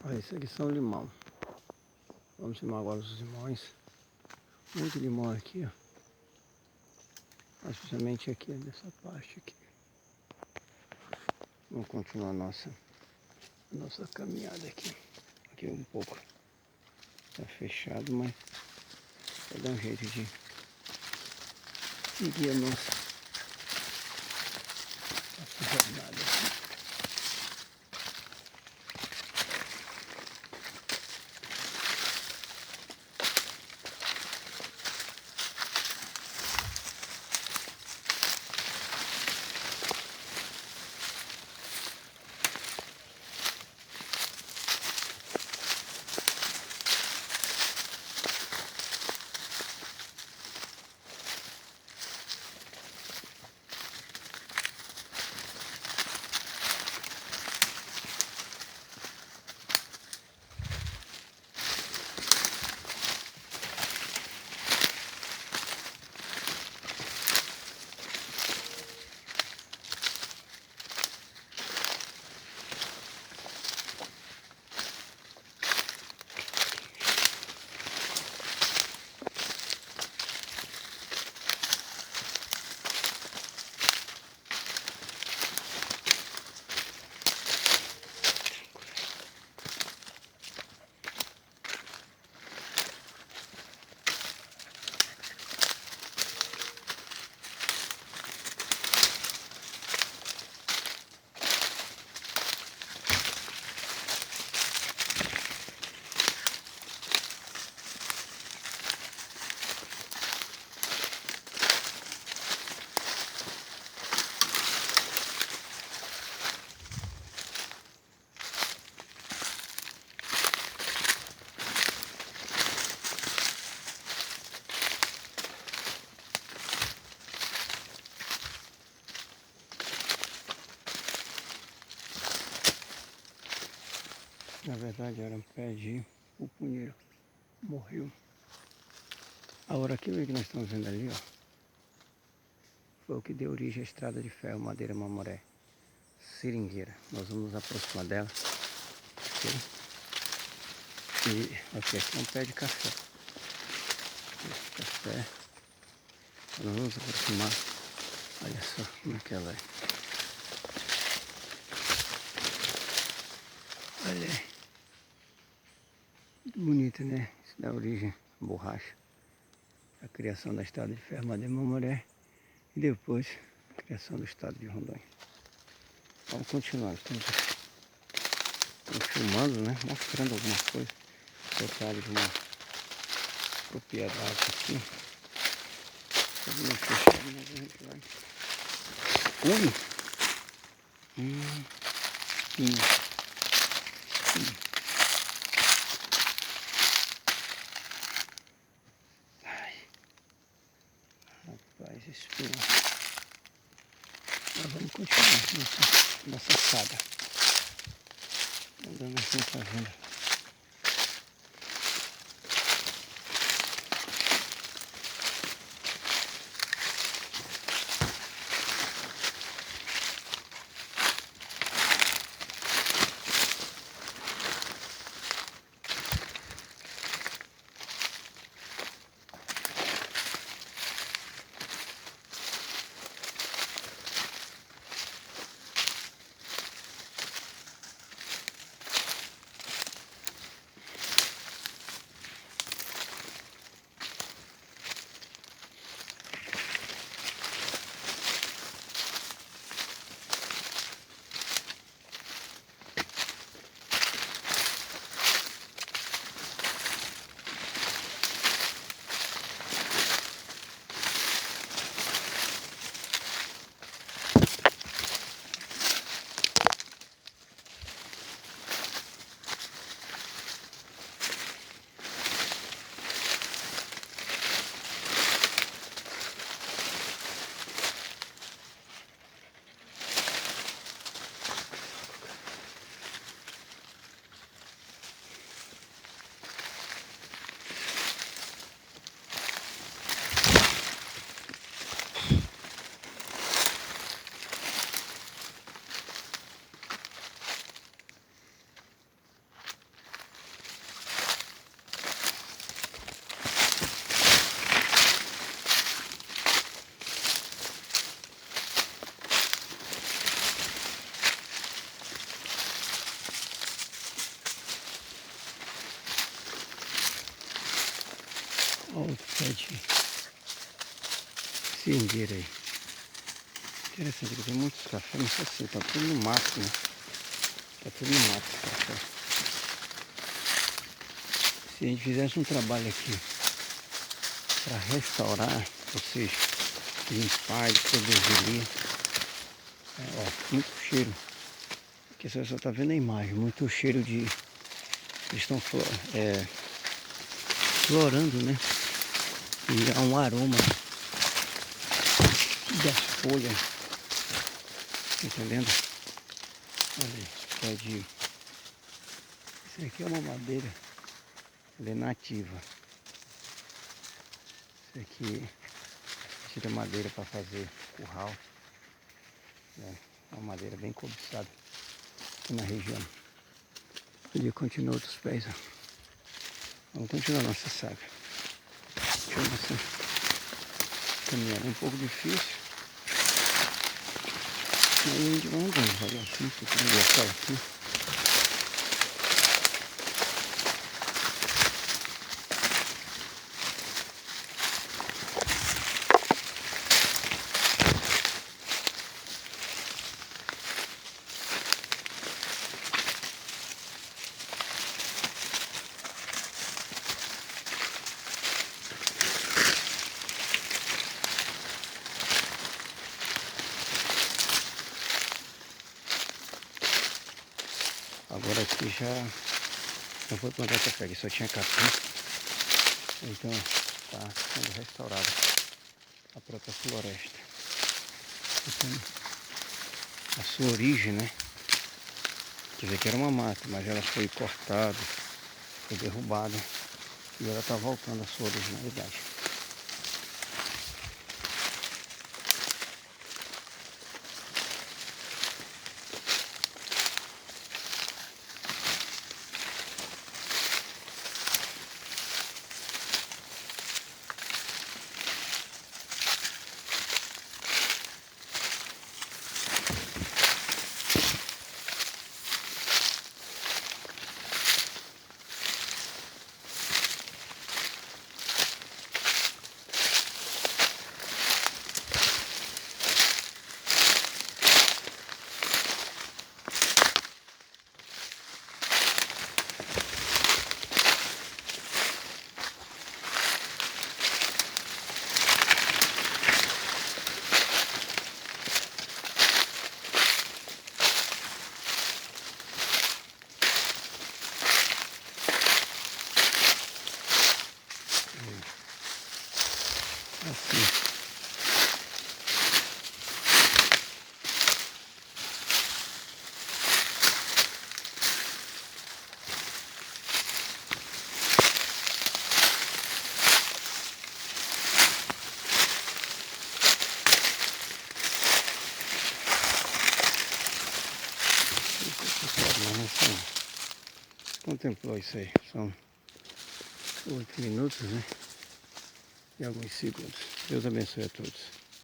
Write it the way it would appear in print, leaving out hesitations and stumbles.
Olha, isso aqui são limão. Vamos filmar agora os limões. Muito limão aqui, ó. Mas principalmente aqui, nessa parte aqui. Vamos continuar a nossa caminhada aqui. Aqui um pouco tá fechado, mas vai dar um jeito de seguir a nossa jornada aqui. Na verdade era um pé de pupunheiro. Morreu. Agora aquilo que nós estamos vendo ali, ó, foi o que deu origem à estrada de ferro Madeira Mamoré Seringueira. Nós vamos nos aproximar dela. Okay? E aqui é um pé de café. Esse café. Nós vamos aproximar. Olha só como é que ela é. Olha aí. Muito bonita, né? Isso dá origem à borracha. A criação da estrada de ferro Madeira Mamoré. E depois a criação do estado de Rondônia. Vamos continuar. Estamos filmando, né? Mostrando algumas coisas. Detalhe de uma propriedade aqui. Tá meio fechado, mas a gente vai. Ui! Ai, rapaz, espinho. Nós vamos continuar nossa saga. Andando assim, fazendo. Olha o pé de seringueira aí. Interessante que tem muitos cafés, mas assim, tá tudo no mato, né? Tá tudo no mato esse café. Se a gente fizesse um trabalho aqui para restaurar, ou seja, limpar e produzir ali, ó, muito cheiro. Aqui você só tá vendo a imagem, muito cheiro de. Eles estão florando, né? E há um aroma das folhas, tá entendendo? Olha aí, pé de. Isso aqui é uma madeira, ela é nativa. Isso aqui tira madeira para fazer curral, né? É uma madeira bem cobiçada aqui na região. Ali continua outros pés, ó. Vamos continuar nossa saga. Deixa eu caminhar um pouco difícil. Aí a gente vai andando devagarzinho, porque não gostar aqui. Agora aqui já não foi plantar café, aqui só tinha capim. Então está sendo restaurada a própria floresta. Então, a sua origem, né? Quer dizer que era uma mata, mas ela foi cortada, foi derrubada e ela está voltando à sua originalidade. Assim. Contemplou isso aí. São 8 minutos, né? E alguns segundos. Deus abençoe a todos.